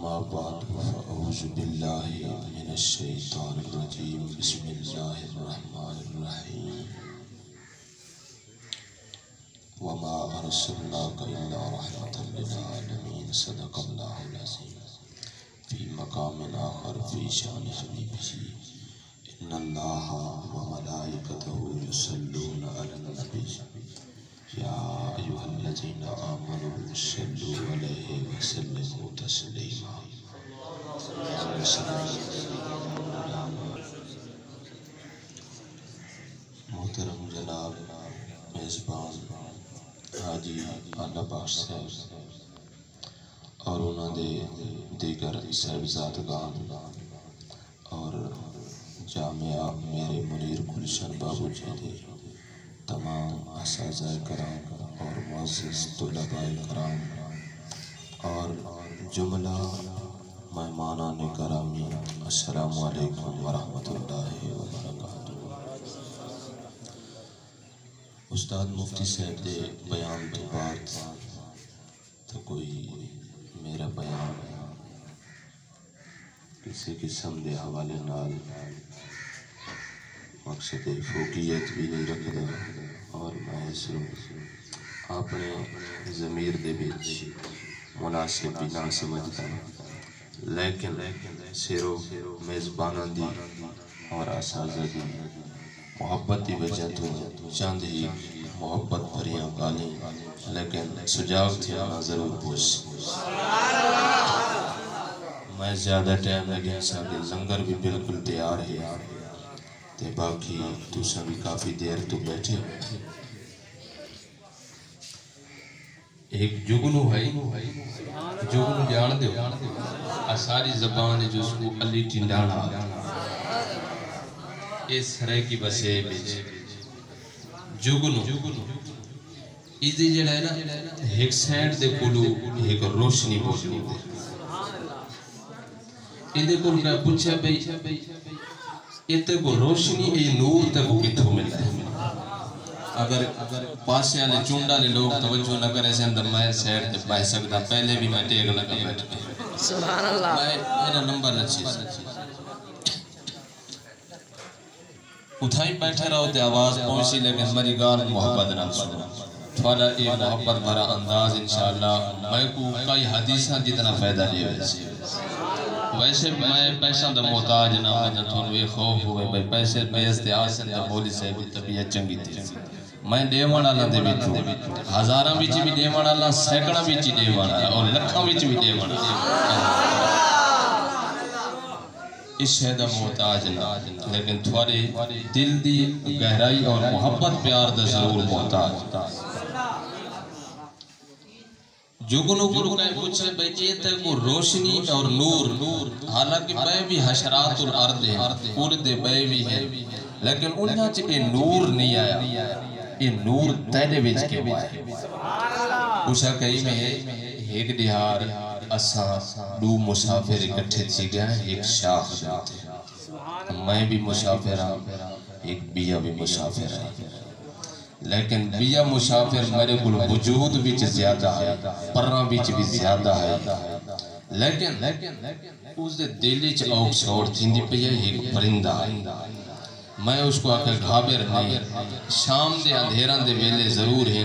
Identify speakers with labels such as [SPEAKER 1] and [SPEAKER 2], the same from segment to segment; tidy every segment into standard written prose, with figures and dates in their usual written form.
[SPEAKER 1] أما بعد فأعوذ بالله من الشيطان الرجيم بسم الله الرحمن الرحيم وما أرسلناك إلا رحمة للعالمين صدق الله العظيم في مقام آخر في شأن حبيبه إن الله وملائكته يصلون على النبي يا أيها الذين آمنوا صلوا عليه وسلموا تسليما محترم جناب میزبان حاجی آلہ بخش صاحب اور انہوں نے دیگر صاحبزادگان اور جامعہ میرے منیر گلشن بابو جی دے تمام اساتذہ کرام اور معزز طلباء کرام اور جملہ مہمانان کرامی السلام علیکم ورحمۃ اللہ وبرکاتہ۔ استاد مفتی صاحب دے بیان تو بعد تو کوئی میرا بیان کسی قسم دے حوالے نال مقصد فوقیت بھی نہیں رکھتا اور میں اپنے ضمیر دے بیچ مناسب بھی نہ سمجھتا لیکن صرف میزبانہ دی اور اساتذہ دی محبت دی وجہ تو چند ہی محبت بھریاں گالیں لیکن سجاو تھیانا ضرور پوچھ میں زیادہ ٹائم لگے ساکے لنگر بھی بالکل تیار ہے تے باقی تُسا بھی کافی دیر تو بیٹھے ایک جگنو ہے جگنو جان دے ساری زبان جو اس کو علی ٹنڈانا اس رہ کی بسے بیچ جگنو ایزی جڑا ہے نا ایک سینڈ دے کلو ایک روشنی بولی دے ایدے کل میں پوچھا بھئی یہ تے کو روشنی یہ نور تے کو کتھو ملتا ہے اگر پاسے آلے چونڈا لے لوگ توجہ نہ کرے سے اندر میں سیڑ تے پائے سکتا پہلے بھی میں ٹیک لگا بیٹھ کے سبحان اللہ میرا نمبر اچھی اتھائی بیٹھے رہو تے آواز پہنچی لیکن مری گار محبت نہ سنو تھوڑا یہ محبت بھرا انداز انشاءاللہ میں کو کئی حدیثاں جتنا فائدہ لے ویسے میں پیسہ دا محتاج نہ مجھے تھوڑے خوف ہوئے بھئی پیسے بیس دے آسن دا مولی سے بھی طبیعت چنگی تھی میں دیوان اللہ دے بیٹھو ہزاراں بیچی بھی دیوان اللہ سیکڑا بیچی دیوان اللہ اور لکھاں بیچی بھی دیوان اللہ اس شہدہ محتاج نہ لیکن تھوڑے دل دی گہرائی اور محبت پیار دا ضرور محتاج جگنو گرو کہیں پوچھے بھئی یہ تے کو روشنی اور نور حالانکہ بے بھی حشرات الارض ہے اردے بے بھی ہے لیکن انہاں چے یہ نور نہیں آیا یہ نور تیرے بیچ کے ہوئے پوچھا کہیں میں ایک دہار اساں دو مسافر اکٹھے تھی گیا ایک شاخ دیتے میں بھی مسافر ہوں ایک بیہ بھی مسافر ہے لیکن بیہ مسافر میرے کل وجود بیچ زیادہ ہے پران بیچ بھی زیادہ ہے لیکن اس دے دلی چ اوک سوڑ تھیندی پہ ایک پرندہ ہے میں اس کو آکے گھابر نہیں شام دے اندھیران دے ویلے ضرور ہیں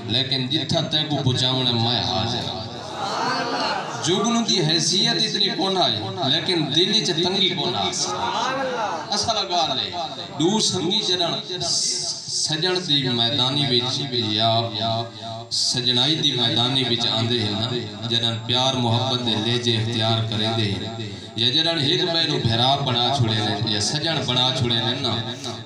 [SPEAKER 1] لیکن جتھا تے کو پچاونے میں حاضر جگنو دی حیثیت اتنی کون آئے لیکن دلی چ تنگی کون آئے اصلا گا لے دو سنگی جنان سجن دی میدانی بیچ یا سجنائی دی میدانی بیچ آندے ہیں جنان پیار محبت دے لے جے اختیار کریں دے ہیں یا جنان ایک بیرو بھیراب بنا چھوڑے لیں یا سجن بنا چھوڑے لیں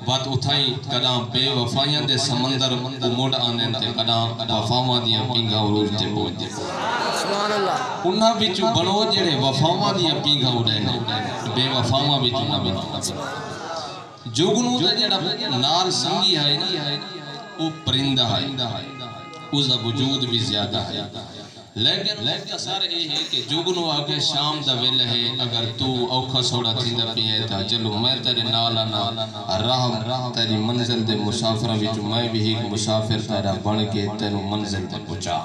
[SPEAKER 1] بات اتھائیں قدام بے وفائیاں دے سمندر موڑ آنے تے قدام وفاواں دیاں پینگا عروج تے پہنچ دے انہاں بیچو بڑو جڑے وفاواں دیاں پینگا اڑے بے وفاواں بیچو نہ بنا جگنو دا جڑا نال سنگی ہے وہ پرندہ ہے اس دا وجود بھی زیادہ ہے لیکن سارے یہ ہے کہ جگنو آگے شام دا ویلے ہے اگر تو اوکھا سوڑا تھی دا پی ہے تھا چلو میں تیرے نالا راہ تیری منزل دے مسافرہ بھی جو میں بھی ایک مسافر تیرا بڑھ کے تیرے منزل دے پچا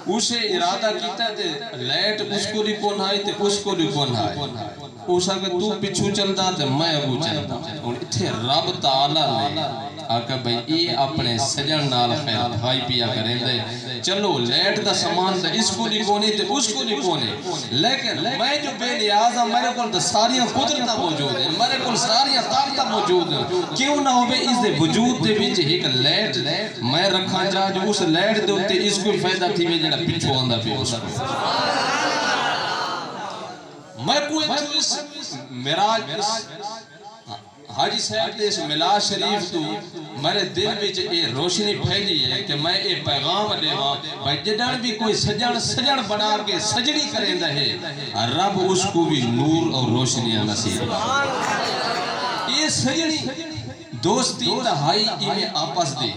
[SPEAKER 1] اسے ارادہ کیتا تے لیٹ اس کو لی کون آئی تے اس کو لی کون آئی اس آگے تو پچھو چلتا تے میں اگو چلتا اور اتھے رب تعالیٰ نے آکا بھئی اے اپنے سجن نال خیر بھائی پیا کریں دے چلو لیٹ دا سامان تے اس کو لی کونی تے اس کو لی کونی لیکن میں جو بے نیازہ میرے کل تے ساریاں قدرتہ موجود ہیں میرے کل ساریاں طاقتہ موجود ہیں کیوں نہ ہو بے اس دے وجود دے بیچ ایک لیٹ میں رکھا جا جو اس لیٹ دے ہوتے اس کو فائدہ تھی میں جڑا پچھو آندہ پہ اس کو میں کوئی چوز میراج حاجی صاحب دے اس ملا شریف تو میرے دل بچ اے روشنی پھیلی ہے کہ میں اے پیغام دے ہاں بھائی جدن بھی کوئی سجن بنا کے سجنی کریں دا ہے رب اس کو بھی نور اور روشنی نصیب یہ سجنی دوستی تہائی ایمیں آپس دے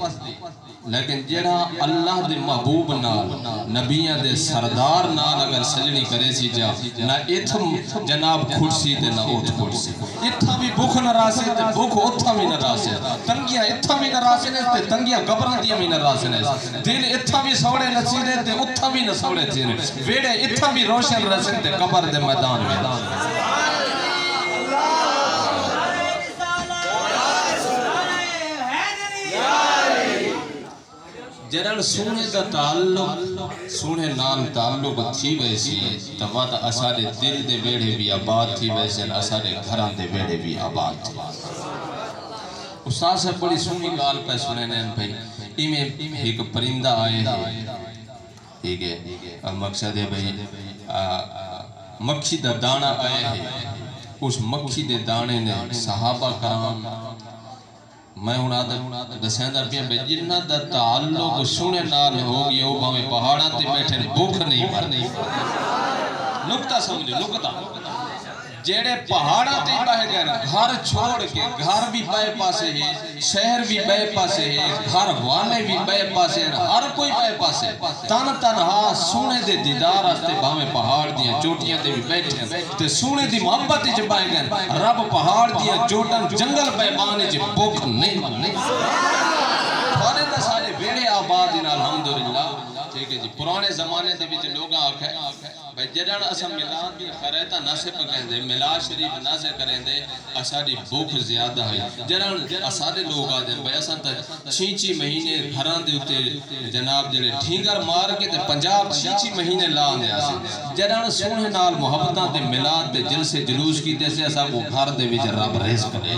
[SPEAKER 1] لیکن جڑا اللہ دے محبوب نال نبیاں دے سردار نال اگر سجنی کرے سی جا نہ اتھم جناب کھڑسی تے نہ اوت کھڑسی اتھا بھی بھوک نہ راسے تے بھوک اتھا بھی نہ راسے تنگیاں اتھا بھی نہ راسے تے تنگیاں گبران دیا بھی نہ راسے دل اتھا بھی سوڑے نچینے تے اتھا بھی نہ سوڑے تینے ویڑے اتھا بھی روشن رسے تے قبر دے میدان میں جرن سونے دا تعلق سونے نال تعلق تھی ویسی تمہتا اسارے دل دے بیڑے بھی آباد تھی ویسے اسارے گھران دے بیڑے بھی آباد تھی استاد سے بڑی سونی گال پہ سنے نین بھئی ایمیں ایک پرندہ آئے ہیں ایک مقصد ہے بھئی مکھی دا دانا آئے ہیں اس مکھی دے دانے نے صحابہ کرام میں انہاں دسیندہ پیا بے جنہ دا تعلق سونے نال ہو گیا وہ باویں پہاڑاں تے بیٹھے بھوک نہیں مرنی نکتہ سمجھے نکتہ جیڑے پہاڑاں تے بہ گئے گھر چھوڑ کے گھر بھی بے پاسے ہیں شہر بھی بے پاسے ہیں گھر والے بھی بے پاسے ہیں ہر کوئی بے پاسے تنہا سونے دے دیدار آستے باویں پہاڑ دیا چوٹیاں دے بھی بیٹھے ہیں تے سونے دی محبت جب بائے گئے رب پہاڑ دیا چوٹن جنگل بیبانے جب بھوک نہیں مرنی تھوڑے دا سارے بیڑے آباد ان الحمدللہ ٹھیک ہے جی پرانے زمانے دے بھی لوگاں آکھے بھئی جڑن اسا ملاد بھی خریتا نہ سے پکیں دے ملاد شریف نہ سے کریں دے اسا دی بھوک زیادہ ہے جڑن اسا دے لوگ آدھیں بھئی اسا تا چھی مہینے گھران دے ہوتے جناب جڑے ٹھینگر مار کے تے 50 مہینے لان دے آسے جڑن سونے نال محبتاں دے ملاد دے جل سے جلوس کی تے سے اسا کو گھر دے بھی جراب ریز کرے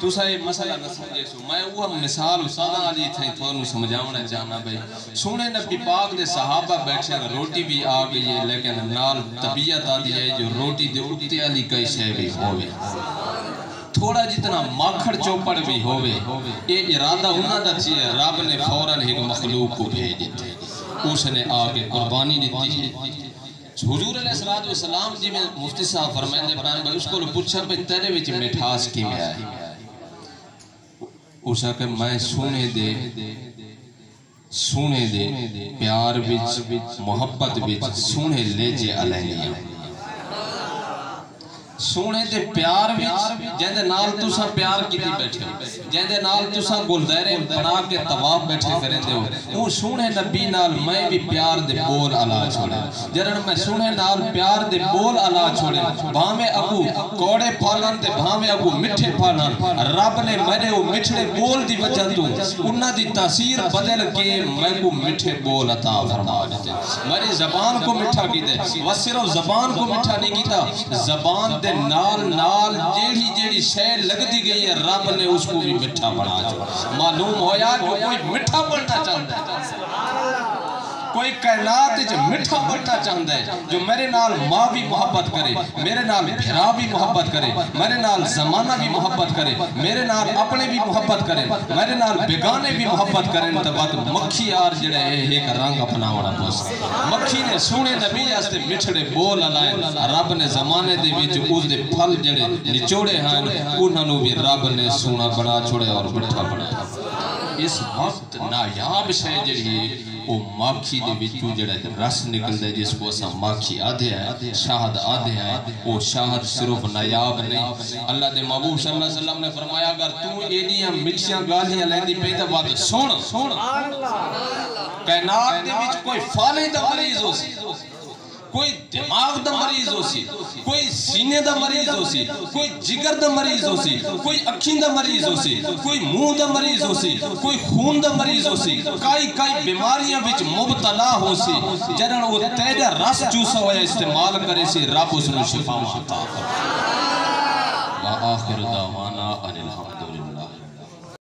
[SPEAKER 1] تو سائے مسئلہ نہ سمجھے سو میں وہ مثال استادہ علی تھیں تھوڑا سمجھاؤنا چاہنا بھئی سونے نبی پاک دے صحابہ بیٹھے روٹی بھی آگئی ہے لیکن نال طبیعت آدھی ہے جو روٹی دے اٹھتے علی کئی شے بھی ہوئے تھوڑا جتنا ماکھڑ چوپڑ بھی ہوئے یہ ارادہ انہاں دا چیئے رب نے فوراً ایک مخلوق کو بھیجی تھے اس نے آگے قربانی دیتی ہے حضور علیہ السلام جی میں مفتی صاحب فرمائیں دے بھائی اس کو پوچھا بھئی تیرے وچ مٹھاس کی میں آئی اسا کہ میں سونے دے پیار وچ محبت وچ سونے لے جے علیہ سونے دے پیار وچ جیندے نال تسا پیار کیتی بیٹھے جیندے نال تسا گلدیرے بنا کے طواف بیٹھے کریں دے ہو وہ سونے نبی نال میں بھی پیار دے بول علا چھوڑے جرن میں سونے نال پیار دے بول علا چھوڑے بھامے اگو کوڑے پھالن تے بھامے اگو مٹھے پھالن رب نے میرے وہ مٹھڑے بول دی وجہ تو انہاں دی تاثیر بدل کے میں کو مٹھے بول عطا فرما دیتے میری زبان کو مٹھا کی دے وہ صرف زبان کو مٹھا نہیں کیتا زبان دے نال جیڑی شے لگ دی گئی ہے رب نے اس کو بھی مٹھا بڑھا جو معلوم ہویا کہ کوئی مٹھا بڑھنا چاہتا ہے کوئی کائنات جو مٹھا بڑھنا چاہتا ہے جو میرے نال ماں بھی محبت کرے میرے نال بھرا بھی محبت کرے میرے نال زمانہ بھی محبت کرے میرے نال اپنے بھی محبت کرے میرے نال بیگانے بھی محبت کرے تبات مکھی آر جڑے ایک رنگ اپنا وڑا پوست مکھی نے سونے نبی جاستے مٹھڑے بول علائیں رب نے زمانے دے بھی جو اس دے پھل جڑے نچوڑے ہیں انہوں بھی رب نے سونا بڑا چھوڑے اور مٹھا بڑا اس وقت نایاب شے جڑی وہ ماکھی دے وچوں جڑا رس نکل دے جس کو اسا ماکھی آدھے ہیں شہد آدھے ہیں وہ شہد صرف نایاب نہیں اللہ دے محبوب صلی اللہ علیہ وسلم نے فرمایا اگر تو ایڈیاں مٹھیاں گالیاں لیندی پئی تے بات سن کائنات دے وچ کوئی فالے دا مریض ہو سی کوئی دماغ دا مریض ہو سی کوئی سینے دا مریض ہو سی کوئی جگر دا مریض ہو سی کوئی اکھیں دا مریض ہو سی کوئی منہ دا مریض ہو سی کوئی خون دا مریض ہو سی کئی بیماریاں وچ مبتلا ہو سی جنہاں وہ تیجا رس چوسا ہویا استعمال کرے سی رب اس نے شفا عطا فرمائے وآخر دعوانا ان الحمدللہ